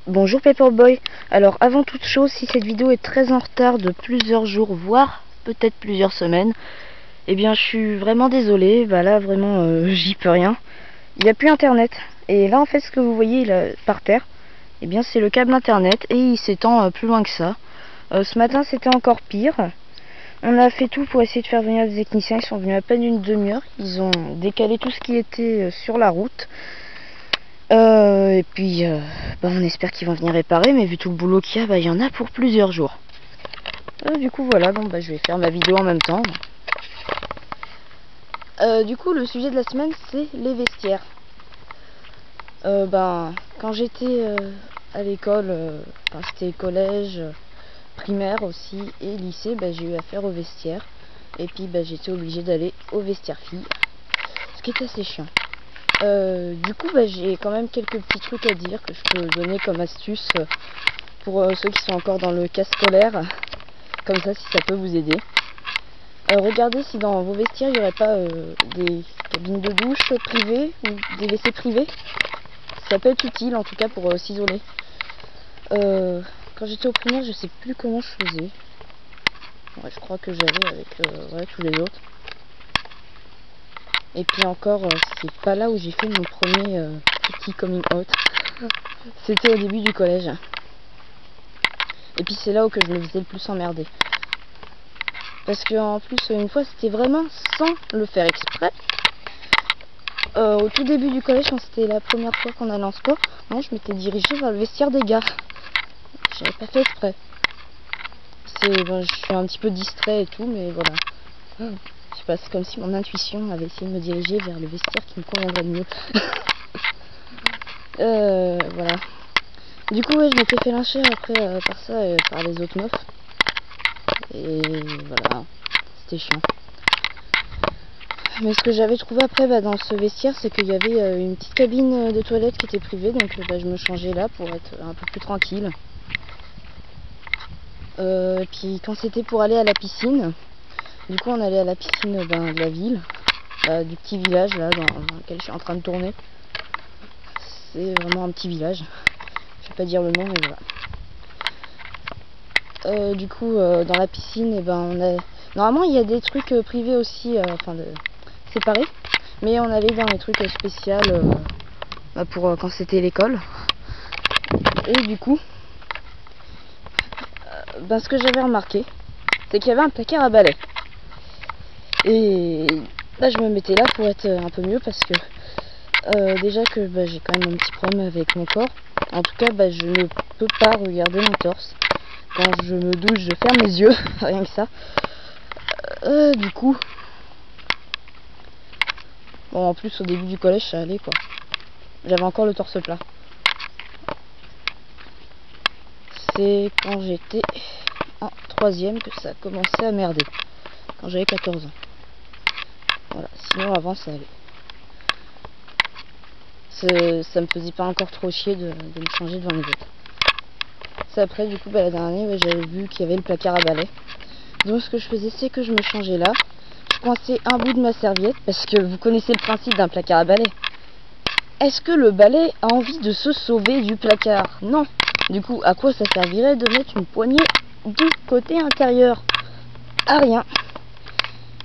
Bonjour Paperboy. Alors avant toute chose, si cette vidéo est très en retard de plusieurs jours, voire peut-être plusieurs semaines, eh bien je suis vraiment désolé. Bah là vraiment j'y peux rien. Il n'y a plus internet. Et là en fait ce que vous voyez là, par terre, eh bien c'est le câble internet et il s'étend plus loin que ça. Ce matin c'était encore pire. On a fait tout pour essayer de faire venir des techniciens. Ils sont venus à peine une demi-heure. Ils ont décalé tout ce qui était sur la route. Et puis bah, on espère qu'ils vont venir réparer, mais vu tout le boulot qu'il y a, bah, il y en a pour plusieurs jours. Du coup voilà, bon, bah, je vais faire ma vidéo en même temps. Du coup le sujet de la semaine c'est les vestiaires. Quand j'étais à l'école, c'était collège, primaire aussi et lycée, bah, j'ai eu affaire aux vestiaires. Et puis bah, j'étais obligée d'aller au vestiaire filles, ce qui est assez chiant. Du coup bah, j'ai quand même quelques petits trucs à dire que je peux donner comme astuce pour ceux qui sont encore dans le cas scolaire, comme ça si ça peut vous aider. Regardez si dans vos vestiaires il n'y aurait pas des cabines de douche privées ou des WC privés. Ça peut être utile en tout cas pour s'isoler. Quand j'étais au primaire je sais plus comment je faisais. Ouais, je crois que j'avais avec ouais, tous les autres. Et puis encore, c'est pas là où j'ai fait mon premier petit coming out. C'était au début du collège. Et puis c'est là où que je me faisais le plus emmerder. Parce que en plus, une fois, c'était vraiment sans le faire exprès. Au tout début du collège, quand c'était la première fois qu'on allait en sport, moi je m'étais dirigée vers le vestiaire des gars. J'avais pas fait exprès. Bon, je suis un petit peu distrait et tout, mais voilà. Je sais pas, c'est comme si mon intuition avait essayé de me diriger vers le vestiaire qui me conviendrait le mieux. Voilà. Du coup, ouais, je m'étais fait lyncher après par ça, par les autres meufs. Et voilà, c'était chiant. Mais ce que j'avais trouvé après dans ce vestiaire, c'est qu'il y avait une petite cabine de toilette qui était privée, donc je me changeais là pour être un peu plus tranquille. Et puis quand c'était pour aller à la piscine, du coup on allait à la piscine de la ville, du petit village là dans lequel je suis en train de tourner. C'est vraiment un petit village, je vais pas dire le nom mais voilà. Du coup dans la piscine, normalement il y a des trucs privés aussi, séparés, mais on allait dans les trucs spéciaux pour quand c'était l'école. Et du coup ce que j'avais remarqué, c'est qu'il y avait un placard à balai. Et là je me mettais là pour être un peu mieux parce que déjà que j'ai quand même un petit problème avec mon corps. En tout cas je ne peux pas regarder mon torse. Quand je me douche je ferme les yeux, rien que ça. Du coup bon, en plus au début du collège ça allait quoi. J'avais encore le torse plat. C'est quand j'étais en 3ème que ça a commencé à merder. Quand j'avais 14 ans. Voilà, sinon avant ça allait. Ça me faisait pas encore trop chier de me changer devant les autres. C'est après du coup la dernière année j'avais vu qu'il y avait le placard à balai. Donc ce que je faisais c'est que je me changeais là. Je coinçais un bout de ma serviette parce que vous connaissez le principe d'un placard à balai. Est-ce que le balai a envie de se sauver du placard? Non. Du coup à quoi ça servirait de mettre une poignée du côté intérieur? À rien.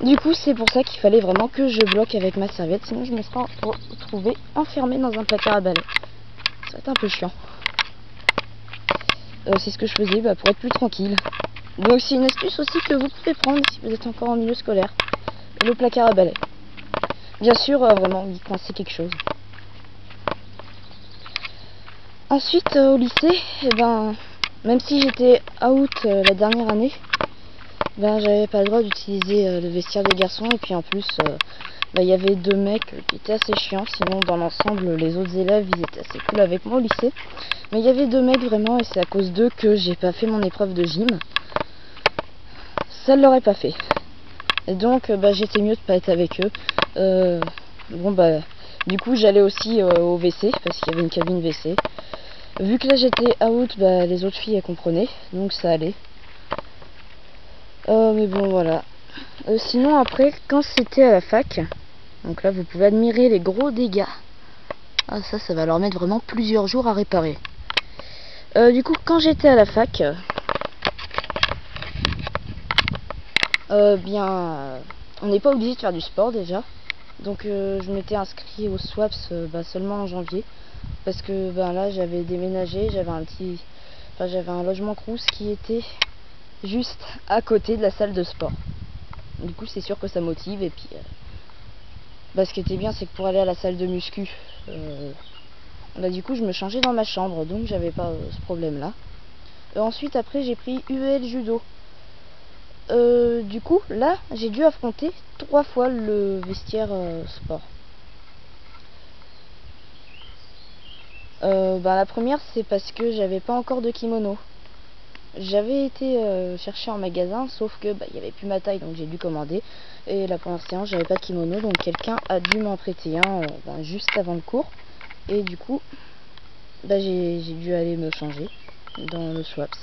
Du coup c'est pour ça qu'il fallait vraiment que je bloque avec ma serviette, sinon je me serais retrouvée enfermée dans un placard à balai. Ça va être un peu chiant. C'est ce que je faisais pour être plus tranquille. Donc c'est une astuce aussi que vous pouvez prendre si vous êtes encore en milieu scolaire. Le placard à balai. Bien sûr vraiment y coincer quelque chose. Ensuite au lycée, même si j'étais out la dernière année, j'avais pas le droit d'utiliser le vestiaire des garçons. Et puis en plus il y avait 2 mecs qui étaient assez chiants. Sinon dans l'ensemble les autres élèves ils étaient assez cool avec moi au lycée. Mais il y avait 2 mecs vraiment et c'est à cause d'eux que j'ai pas fait mon épreuve de gym. Ça ne l'aurait pas fait. Et donc j'étais mieux de pas être avec eux. Du coup j'allais aussi au WC parce qu'il y avait une cabine WC. Vu que là j'étais out, les autres filles elles comprenaient, donc ça allait. Mais bon voilà. Sinon après quand c'était à la fac, donc là vous pouvez admirer les gros dégâts. Ah ça va leur mettre vraiment plusieurs jours à réparer. Du coup, quand j'étais à la fac, on n'est pas obligé de faire du sport déjà. Donc je m'étais inscrit au SWAPS seulement en janvier. Parce que là j'avais déménagé, j'avais un logement Crous qui était juste à côté de la salle de sport. Du coup c'est sûr que ça motive. Et puis ce qui était bien, c'est que pour aller à la salle de muscu, du coup je me changeais dans ma chambre, donc j'avais pas ce problème là. Ensuite après j'ai pris UL judo. Du coup là j'ai dû affronter 3 fois le vestiaire sport. La première c'est parce que j'avais pas encore de kimono. J'avais été chercher en magasin, sauf que il y avait plus ma taille, donc j'ai dû commander. Et la première séance j'avais pas de kimono, donc quelqu'un a dû m'en prêter un juste avant le cours. Et du coup j'ai dû aller me changer dans le SWAPS.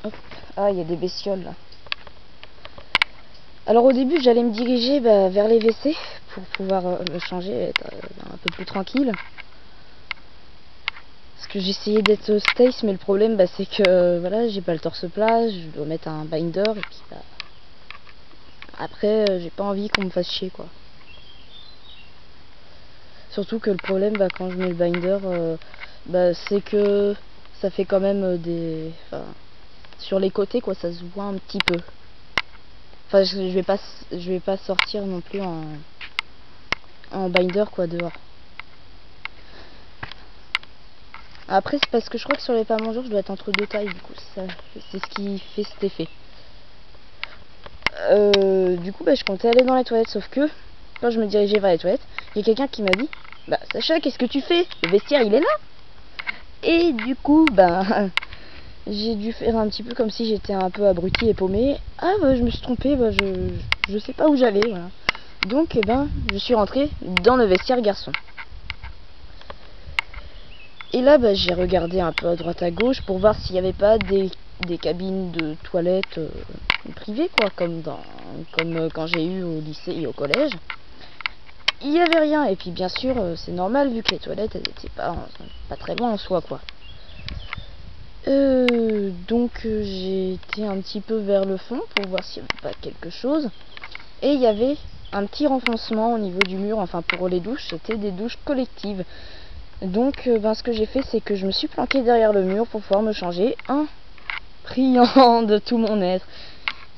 Hop. Ah, il y a des bestioles là. Alors au début j'allais me diriger vers les WC pour pouvoir me changer et être un peu plus tranquille. Parce que j'essayais d'être Stace, mais le problème c'est que voilà, j'ai pas le torse plat, je dois mettre un binder et puis après j'ai pas envie qu'on me fasse chier quoi. Surtout que le problème quand je mets le binder c'est que ça fait quand même sur les côtés quoi, ça se voit un petit peu. Enfin je vais pas sortir non plus en binder quoi dehors. Après c'est parce que je crois que sur les pas mangeurs je dois être entre deux tailles, du coup c'est ce qui fait cet effet. Du coup je comptais aller dans les toilettes, sauf que quand je me dirigeais vers les toilettes, il y a quelqu'un qui m'a dit Sacha, qu'est-ce que tu fais? Le vestiaire il est là. Et du coup j'ai dû faire un petit peu comme si j'étais un peu abruti et paumé. Ah je me suis trompée, je sais pas où j'allais, voilà. Donc je suis rentrée dans le vestiaire garçon. Et là j'ai regardé un peu à droite à gauche pour voir s'il n'y avait pas des cabines de toilettes privées quoi, comme quand j'ai eu au lycée et au collège. Il n'y avait rien, et puis bien sûr c'est normal vu que les toilettes elles étaient pas très loin en soi quoi. Donc j'ai été un petit peu vers le fond pour voir s'il n'y avait pas quelque chose, et il y avait un petit renfoncement au niveau du mur. Enfin pour les douches, c'était des douches collectives. Donc ce que j'ai fait c'est que je me suis planquée derrière le mur pour pouvoir me changer, priant de tout mon être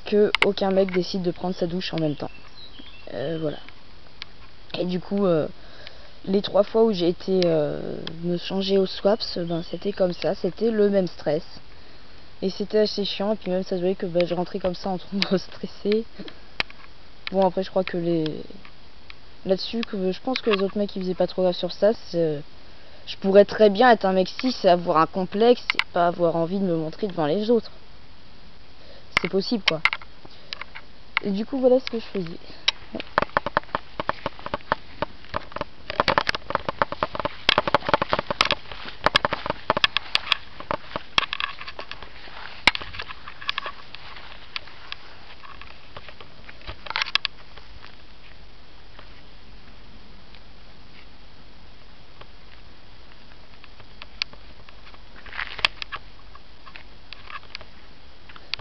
que aucun mec décide de prendre sa douche en même temps. Voilà. Et du coup les 3 fois où j'ai été me changer au SWAPS, c'était comme ça, c'était le même stress. Et c'était assez chiant, et puis même ça se voyait que je rentrais comme ça en train de stresser. Bon après je crois que là-dessus, je pense que les autres mecs ils faisaient pas trop gaffe sur ça. Je pourrais très bien être un mec cis et avoir un complexe et pas avoir envie de me montrer devant les autres. C'est possible quoi. Et du coup voilà ce que je faisais.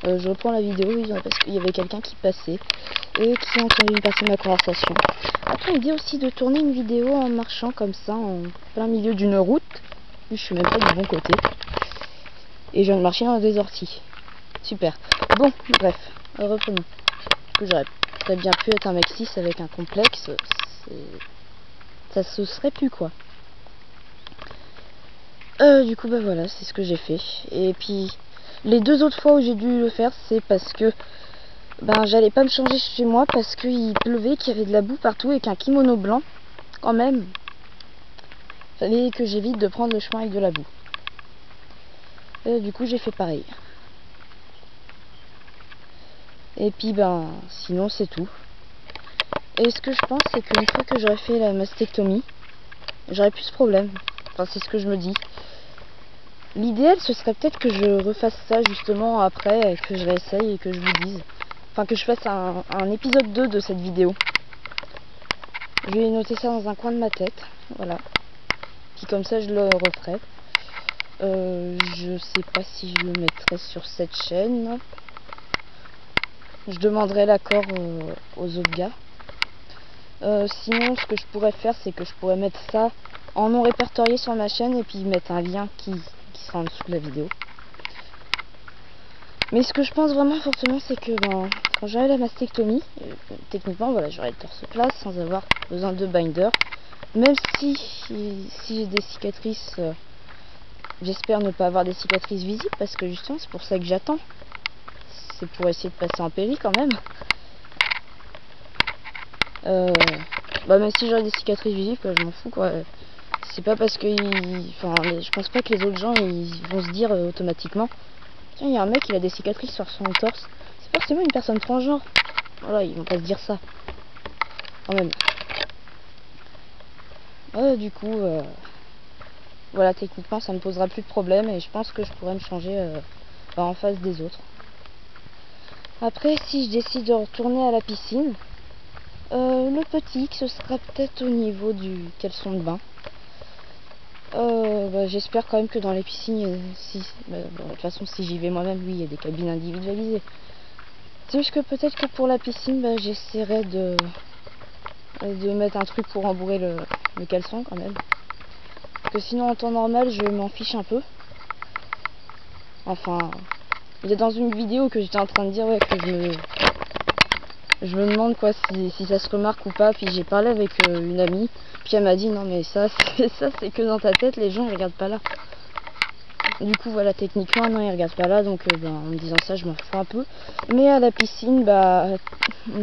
Je reprends la vidéo parce qu'il y avait quelqu'un qui passait et qui a entendu passer ma conversation. Après l'idée aussi de tourner une vidéo en marchant comme ça en plein milieu d'une route. Je suis même pas du bon côté. Et je viens de marcher dans des orties. Super. Bon, bref, reprenons. J'aurais très bien pu être un mec cis avec un complexe. Ça se serait pu quoi. Du coup voilà, c'est ce que j'ai fait. Et puis les 2 autres fois où j'ai dû le faire, c'est parce que j'allais pas me changer chez moi parce qu'il pleuvait, qu'il y avait de la boue partout et qu'un kimono blanc, quand même, fallait que j'évite de prendre le chemin avec de la boue. Du coup j'ai fait pareil. Et puis sinon c'est tout. Et ce que je pense c'est qu'une fois que j'aurais fait la mastectomie, j'aurais plus ce problème. Enfin c'est ce que je me dis. L'idéal ce serait peut-être que je refasse ça justement après, que je réessaye et que je vous dise. Enfin que je fasse un épisode 2 de cette vidéo. Je vais noter ça dans un coin de ma tête. Voilà. puis comme ça je le referai. Je sais pas si je le mettrai sur cette chaîne. Je demanderai l'accord aux autres gars. Sinon ce que je pourrais faire, c'est que je pourrais mettre ça en non répertorié sur ma chaîne et puis mettre un lien qui sera en dessous de la vidéo. Mais ce que je pense vraiment fortement, c'est que quand j'aurai la mastectomie, techniquement voilà, j'aurai le torse plat sans avoir besoin de binder. Même si j'ai des cicatrices, j'espère ne pas avoir des cicatrices visibles, parce que justement c'est pour ça que j'attends. C'est pour essayer de passer en péri quand même. Même si j'aurai des cicatrices visibles, quoi, je m'en fous quoi. C'est pas parce que je pense pas que les autres gens ils vont se dire automatiquement, tiens, il y a un mec il a des cicatrices sur son torse, c'est forcément une personne transgenre. Voilà, ils vont pas se dire ça quand même. Du coup voilà, techniquement ça me posera plus de problème et je pense que je pourrais me changer en face des autres. Après, si je décide de retourner à la piscine, le petit, ce sera peut-être au niveau du caleçon de bain. J'espère quand même que dans les piscines, de toute façon si j'y vais moi-même, oui, il y a des cabines individualisées. C'est juste que peut-être que pour la piscine, j'essaierai de mettre un truc pour rembourrer le caleçon quand même. Parce que sinon en temps normal, je m'en fiche un peu. Enfin, il y a dans une vidéo que j'étais en train de dire que je me demande quoi si ça se remarque ou pas, puis j'ai parlé avec une amie, puis elle m'a dit non mais ça c'est que dans ta tête, les gens ils regardent pas là. Du coup voilà, techniquement non, ils regardent pas là, donc en me disant ça je m'en fous un peu. Mais à la piscine,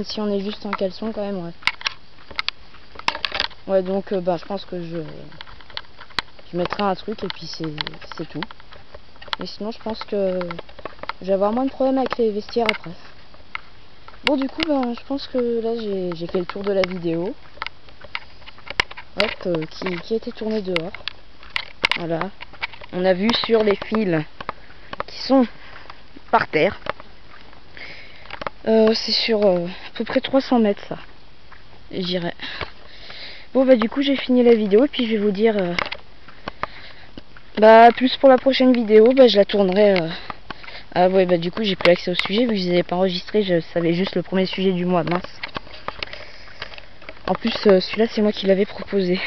si on est juste en caleçon quand même, ouais. Ouais, donc je pense que je mettrai un truc et puis c'est tout. Et sinon je pense que je vais avoir moins de problèmes avec les vestiaires après. Bon, du coup je pense que là j'ai fait le tour de la vidéo. Hop, qui était tournée dehors. Voilà. On a vu sur les fils qui sont par terre. C'est sur à peu près 300 mètres ça. J'irai. Bon du coup j'ai fini la vidéo et puis je vais vous dire plus pour la prochaine vidéo. Je la tournerai. Du coup j'ai plus accès au sujet vu que je les avais pas enregistrés. Je savais juste le premier sujet du mois, mince. En plus celui-là c'est moi qui l'avais proposé.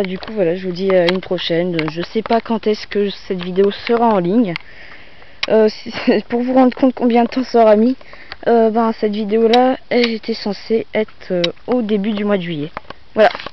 Du coup voilà, je vous dis à une prochaine. Je sais pas quand est-ce que cette vidéo sera en ligne. Pour vous rendre compte combien de temps ça aura mis, cette vidéo là elle était censée être au début du mois de juillet. Voilà.